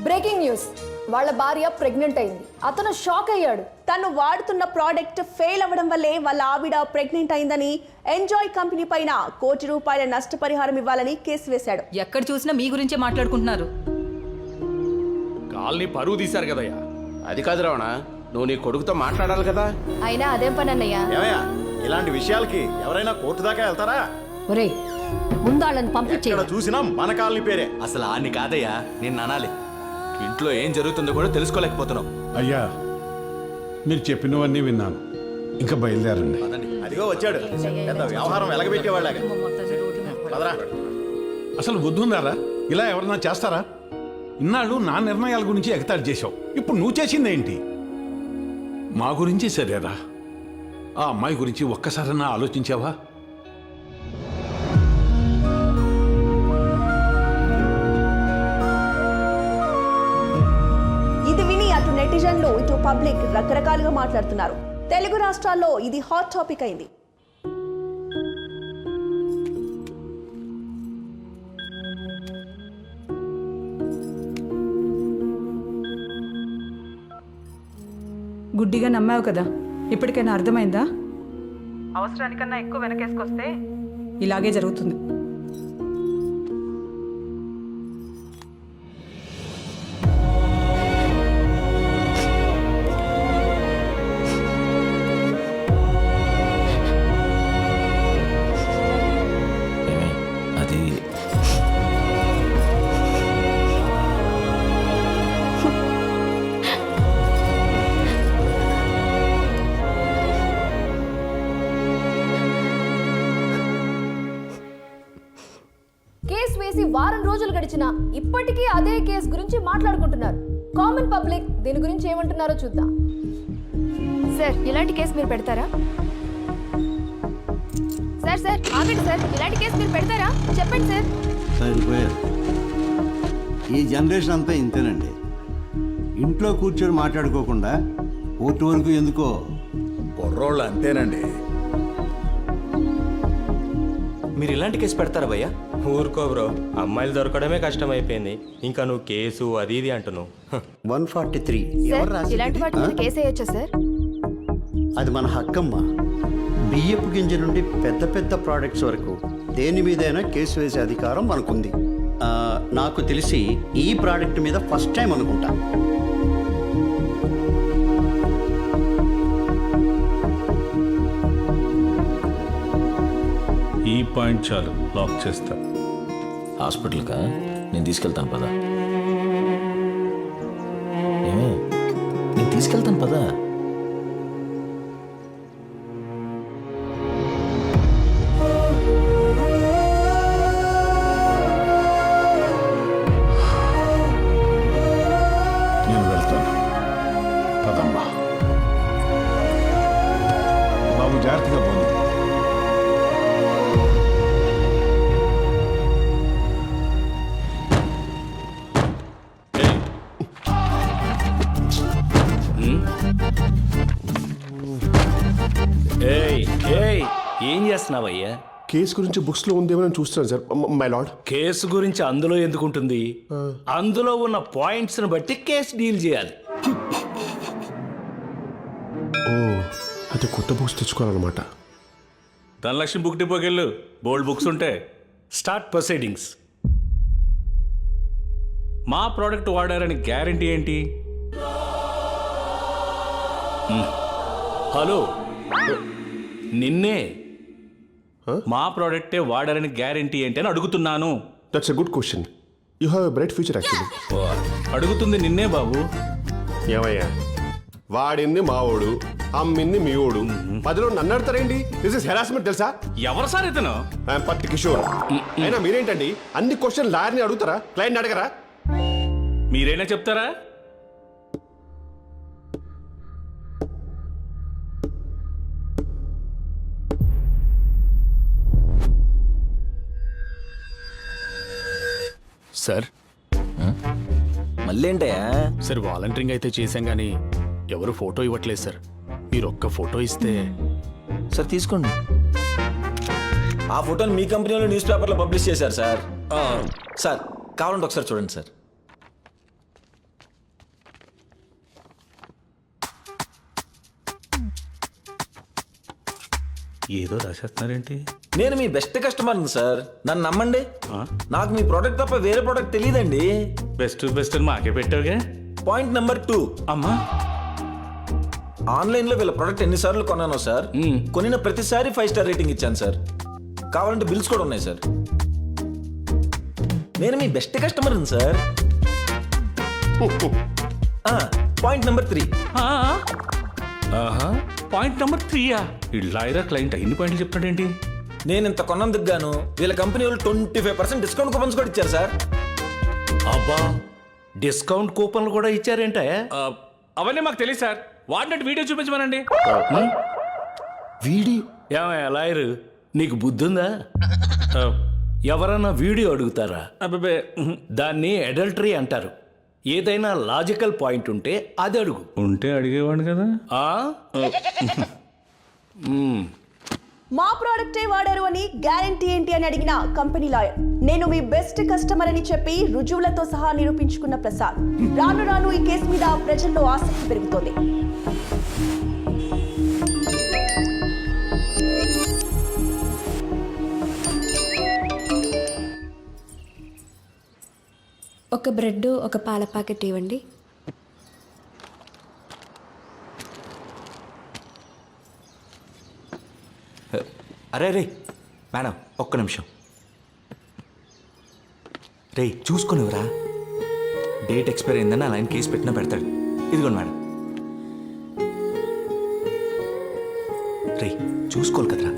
Breaking news, వాళ్ళ భార్య pregnant అయింది. అతను షాక్ అయ్యాడు. తను వాడుతున్న ప్రోడక్ట్ ఫెయిల్ అవ్వడం వల్లే వాళ్ళ ఆవిడ ప్రెగ్నెంట్ అయిందని ఎంజాయ్ కంపెనీ పైన ₹1 కోటి నష్టపరిహారం ఇవ్వాలని కేసు వేశాడు. ఎక్కడ చూసినా మీ గురించే మాట్లాడుకుంటున్నారు. కాల్ని పరువు తీశారు కదయ్యా. అది కాదు రావణ, నువ్వు నీ కొడుకుతో మాట్లాడాలి కదా. అయినా అదేం పని అన్నయ్యా? ఏమయ్యా, ఇలాంటి విషయాలకి ఎవరైనా కోర్టు దాకా వెళ్తారా? ఒరే, ముందాళ్ళని పంపించే. ఇక్కడ చూసినా మన కాలనీ పేరే. అసలు ఆన్ని కాదయ్యా, నేను అనాలి. ఇంట్లో ఏం జరుగుతుందో కూడా తెలుసుకోలేకపోతున్నాం. అయ్యా, మీరు చెప్పినవన్నీ విన్నాను. ఇంకా బయలుదేరండి. అదిగో వచ్చాడు, పెద్ద వ్యవహారం వెలగబెట్టేవాళ్ళగా. పదరా. అసలు బుద్ధి ఉందారా? ఇలా ఎవరన్నా చేస్తారా? ఇన్నాళ్ళు నా నిర్ణయాల గురించి ఎగతాళి చేశావు. ఇప్పుడు నువ్వు చేసిందేంటి? మా గురించి సరేరా, ఆ అమ్మాయి గురించి ఒక్కసారన్నా ఆలోచించావా? ఇది విని అటు నెటిజన్లు ఇటు పబ్లిక్ రకరకాలుగా మాట్లాడుతున్నారు. తెలుగు రాష్ట్రాల్లో ఇది హాట్ టాపిక్ అయింది. గుడ్డిగా నమ్మావు కదా, ఇప్పటికైనా అర్థమైందా? అవసరానికన్నా ఎక్కువ వెనకేసుకొస్తే ఇలాగే జరుగుతుంది. అది కేసు వేసి వారం రోజులు గడిచినా ఇప్పటికీ అదే కేసు గురించి మాట్లాడుకుంటున్నారు. కామన్ పబ్లిక్ దీని గురించి ఏమంటున్నారో చూద్దాం. సార్, ఇలాంటి కేసు మీరు పెడతారా? సార్ సార్ ఆగండి సార్, ఇలాంటి కేసు మీరు పెడతారా? చెప్పండి సార్. సరిపోయారు. ఈ జనరేషన్ అంతా ఇంతేనండి. ఇంట్లో కూర్చొని మాట్లాడుకోకుండా కోర్టు వరకు ఎందుకో. కుర్రోళ్ళు అంతేనండి. మీరు ఇలాంటి కేసు పెడతారా భయ్యా? ఊరుకో బ్రో, అమ్మాయిలు దొరకడమే కష్టమైపోయింది, ఇంకా నువ్వు కేసు అది ఇది అంటున్నావు. 143 సార్, ఇలాంటి వాటి మీద కేసు వేయొచ్చా సార్? అది మన హక్కమ్మా. బియ్యపు గింజ నుండి పెద్ద పెద్ద ప్రోడక్ట్స్ వరకు దేని మీదైనా కేసు వేసే అధికారం మనకుంది. నాకు తెలిసి ఈ ప్రోడక్ట్ మీద ఫస్ట్ టైం అనుకుంటా. ఈ పాయింట్ చాలు, లాక్ చేస్తా. హాస్పిటల్కా? నేను తీసుకెళ్తాను పదా. ఏమే, నేను తీసుకెళ్తాను పదా. నేను వెళ్తాను. పదమ్మా. బాబు జాగ్రత్తగా పోనీ. ఏం చేస్తున్నావయ్యా? కేసు గురించి బుక్స్ లో ఉందేమో చూస్తున్నాను సార్. మై లార్డ్, కేసు గురించి అందులో ఎందుకుంటుంది? అందులో ఉన్న పాయింట్స్ ని బట్టి కేసు డీల్ చేయాలి. ఓ, అయితే కొత్త బుక్స్ తెచ్చుకోవాలన్నమాట. ధనలక్ష్మి బుక్ డిపోకి వెళ్ళు, బోల్డ్ బుక్స్ ఉంటే. Start proceedings. మా ప్రోడక్ట్ వాడారని గ్యారంటీ ఏంటి? హలో, నిన్నే మా ప్రోడక్టే వాడారని గ్యారంటీ ఏంటి అని అడుగుతున్నాను. That's a good question. You have a bright future actually. అడుగుతుంది నిన్నే బాబు. ఏమయ్యా, వాడింది మావోడు, అమ్మింది మీ ఓడు, మధ్యలో నన్ను అడతారేంటి? దిస్ ఇస్ హెరాస్మెంట్ తెలుసా? ఎవరు సార్ ఇతను? ఐఎమ్ పత్తి కిషోర్. అయినా మీరేంటండి అన్ని క్వశ్చన్ లాయర్ని అడుగుతారా, క్లయింట్ అడగరా? మీరైనా చెప్తారా? సార్, మళ్ళీ ఏంటయ్యా? సార్ వాలంటీరింగ్ అయితే చేశాం కానీ ఎవరు ఫోటో ఇవ్వట్లేదు సార్. మీరు ఒక్క ఫోటో ఇస్తే. సార్ తీసుకోండి. ఆ ఫోటోని మీ కంపెనీలో న్యూస్ పేపర్లో పబ్లిష్ చేశారు సార్. సార్ కావాలంటే ఒకసారి చూడండి సార్. ఏదో రాసేస్తున్నారేంటి? నేను మీ బెస్ట్ కస్టమర్ని సార్, నన్ను నమ్మండి. నాకు మీ ప్రోడక్ట్ తప్ప వేరే ప్రోడక్ట్ తెలియదండి. బెస్ట్ బెస్ట్ అని మాకే పెట్టావుగా. పాయింట్ నెంబర్ 2, అమ్మా ఆన్లైన్లో వీళ్ళ ప్రోడక్ట్ ఎన్నిసార్లు కొన్నానో సార్, కొనిన ప్రతిసారి 5 స్టార్ రేటింగ్ ఇచ్చాను సార్. కావాలంటే బిల్స్ కూడా ఉన్నాయి సార్. నేను మీ బెస్ట్ కస్టమర్ని సార్. పాయింట్ నెంబర్ 3, ఆహా, పాయింట్ నెంబర్ 3యా? లాయరా క్లయింట్ ఇన్ని పాయింట్లు చెప్తాడేంటి? నేను ఇంత కొన్నందుకు గాను వీళ్ళ కంపెనీ వాళ్ళు 25% డిస్కౌంట్ కూపన్స్ కూడా ఇచ్చారు సార్. అబ్బా, డిస్కౌంట్ కూపన్లు కూడా ఇచ్చారేంటే? అవన్నీ మాకు తెలియదు సార్. వాడినట్టు వీడియో చూపించమనండి. వీడియో ఏమయ్యా లాయరు, నీకు బుద్ధుందా? ఎవరన్నా వీడియో అడుగుతారా? అబ్బే, దాన్ని అడల్టరీ అంటారు. ఏదైనా లాజికల్ పాయింట్ ఉంటే అది అడుగు. ఉంటే అడిగేవాడు కదా. మా ప్రోడక్టే వాడారు అని గ్యారంటీ ఏంటి అని అడిగిన కంపెనీ లాయర్, నేను మీ బెస్ట్ కస్టమర్ అని చెప్పి రుజువులతో సహా నిరూపించుకున్న ప్రసాద్. రాను రాను ఈ కేసు మీద ప్రజల్లో ఆసక్తి పెరుగుతోంది. ఒక బ్రెడ్, ఒక పాల ప్యాకెట్ ఇవ్వండి. అరే రే మేడం, ఒక్క నిమిషం. రే చూసుకునివరా, డేట్ ఎక్స్పైర్ అయిందని అలా ఆయన కేసు పెట్టినా పెడతాడు. ఇదిగోండి మేడం. రే చూసుకోవాలి కదరా.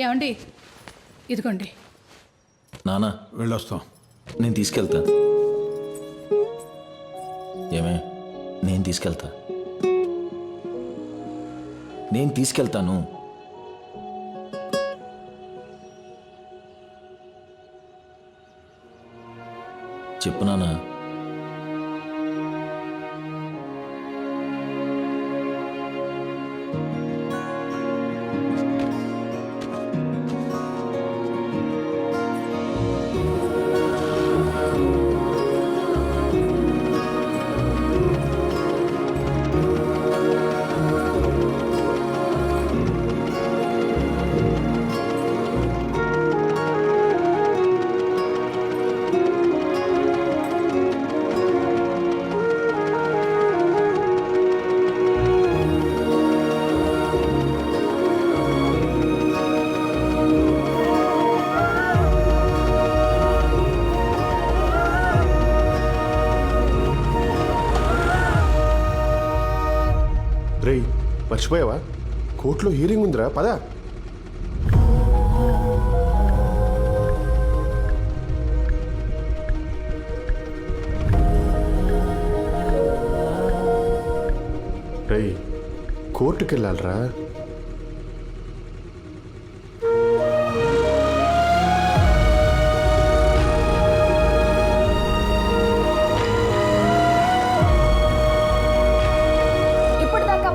ఏమండి, ఇదిగోండి. నానా వెళ్ళొస్తాం. నేను తీసుకెళ్తా. ఏమే, నేను తీసుకెళ్తాను. చెప్పు నానా. రేయ్, మర్చిపోయావా? కోర్టులో హీరింగ్ ఉందిరా, పదా. రేయ్, కోర్టుకి వెళ్ళాలరా.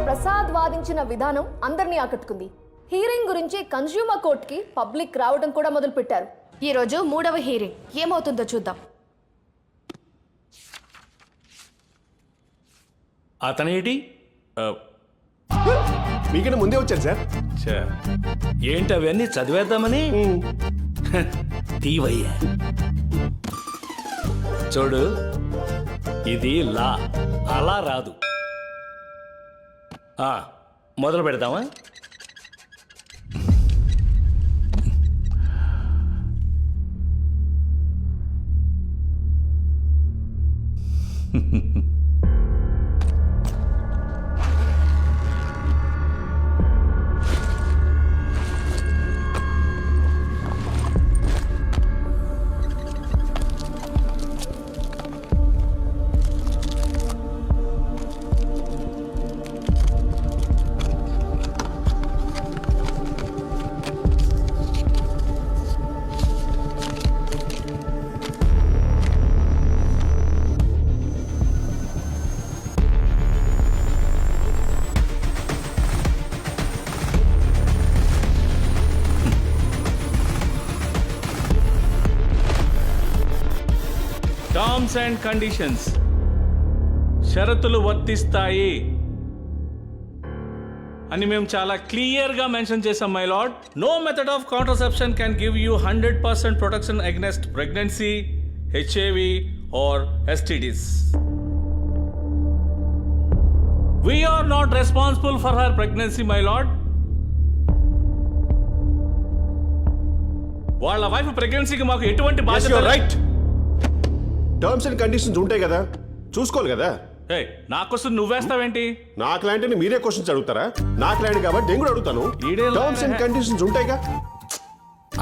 ప్రసాద్ వాదించిన విధానం అందరినీ ఆకట్టుకుంది. హీరింగ్ గురించి కన్స్యూమర్ కోర్టుకి పబ్లిక్ రావడం కూడా మొదలుపెట్టారు. ఈ రోజు 3వ హీరింగ్. ఏమవుతుందో చూద్దాం. అతనేటి? మీకన్నా ముందే వచ్చాను సార్. ఏంటి అవన్నీ చదివేద్దామని? తీవయ్యా చూడు, ఇది లా, అలా రాదు. మొదలు పెడతామా? టర్మ్స్ అండ్ కండిషన్స్ షరతులు వర్తిస్తాయి అని మేము చాలా క్లియర్గా మెన్షన్ చేసాం my lord. No method of contraception can give you 100% protection against pregnancy, HIV or STDs. We are not responsible for her pregnancy, my lord. వాళ్ళ వైఫ్ ప్రెగ్నెన్సీకి మాకు ఎటువంటి బాధ్యత రైట్. టర్మ్స్ అండ్ కండిషన్స్ ఉంటాయి కదా, చూసుకోవాలి కదా. ఏ నా క్వశ్చన్ నువ్వేస్తావేంటి? నా క్లయింట్ మీరే క్వశ్చన్స్ అడుగుతారా? నా క్లయింట్ కాబట్టి నేను కూడా అడుగుతాను. టర్మ్స్ అండ్ కండిషన్స్ ఉంటాయిగా.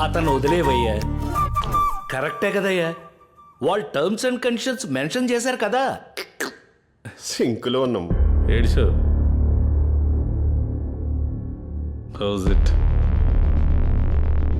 అతను వదిలేవయ్యా, కరెక్టే కదయ్యా. వాళ్ళు టర్మ్స్ అండ్ కండిషన్స్ మెన్షన్ చేశారు కదా. సింకులో ఉన్నాం. ఏడ్చు. How's it?